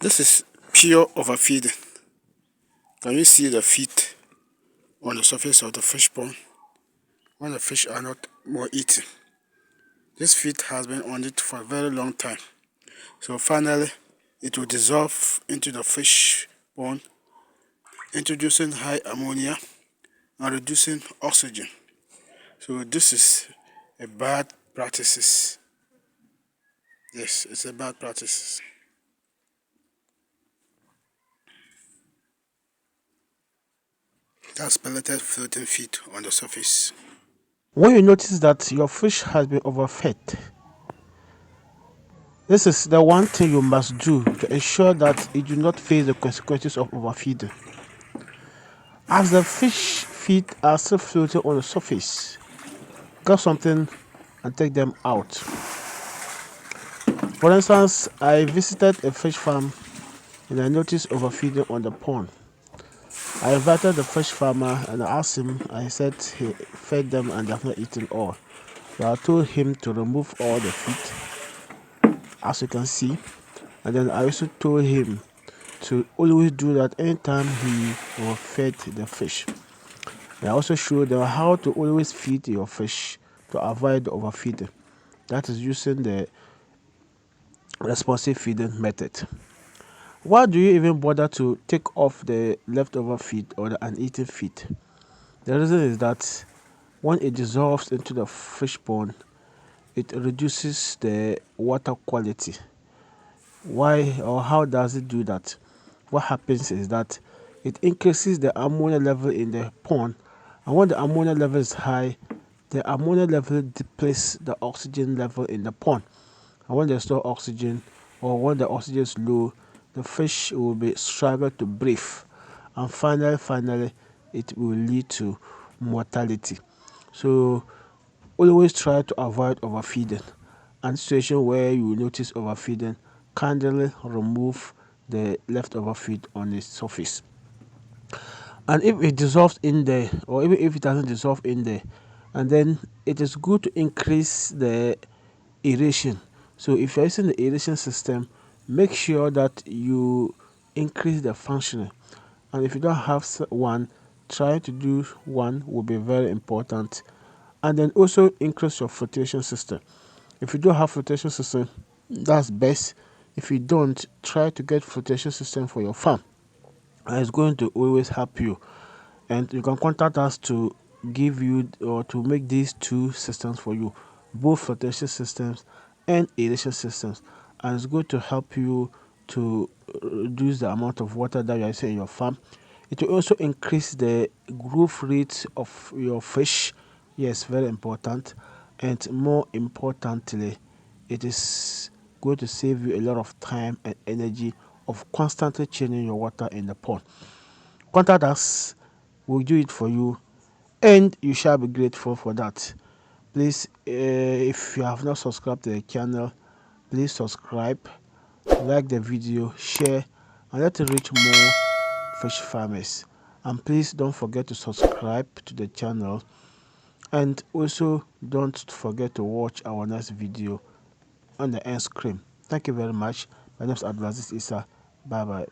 This is pure overfeeding. Can you see the feet on the surface of the fish pond when the fish are not more eating? This feet has been on it for a very long time. So finally, it will dissolve into the fish pond, introducing high ammonia and reducing oxygen. So this is a bad practice. Yes, it's a bad practice. That's pelleted floating feed on the surface. When you notice that your fish has been overfed, this is the one thing you must do to ensure that you do not face the consequences of overfeeding. As the fish feet are still floating on the surface, grab something and take them out. For instance, I visited a fish farm and I noticed overfeeding on the pond. I invited the fish farmer and I asked him, I said he fed them and they have not eaten all. So I told him to remove all the feet, as you can see. And then I also told him to always do that anytime he overfed the fish. I also showed them how to always feed your fish to avoid overfeeding. That is using the responsive feeding method. Why do you even bother to take off the leftover feed or the uneaten feed? The reason is that when it dissolves into the fish pond, it reduces the water quality. Why or how does it do that? What happens is that it increases the ammonia level in the pond, and when the ammonia level is high, the ammonia level depletes the oxygen level in the pond. And when there's no oxygen, or when the oxygen is low, the fish will be struggle to breathe, and finally it will lead to mortality. So always try to avoid overfeeding, and situation where you notice overfeeding, kindly remove the leftover feed on the surface. And if it dissolves in there, or even if it doesn't dissolve in there, and then it is good to increase the aeration. So if you're using the aeration system, make sure that you increase the functioning. And if you don't have one, try to do one will be very important. And then also increase your filtration system. If you don't have filtration system, that's best. If you don't, try to get filtration system for your farm, and it's going to always help you. And you can contact us to give you or to make these two systems for you, both filtration systems and aeration systems, and it's going to help you to reduce the amount of water that you are using in your farm. It will also increase the growth rate of your fish. Yes, very important. And more importantly, it is going to save you a lot of time and energy of constantly changing your water in the pond. Contact us, we'll do it for you, and you shall be grateful for that. Please, if you have not subscribed to the channel, please subscribe, like the video, share, and let it reach more fish farmers. And please don't forget to subscribe to the channel, and also don't forget to watch our next video on the end screen. Thank you very much. My name is Abdulaziz Issa. Bye bye.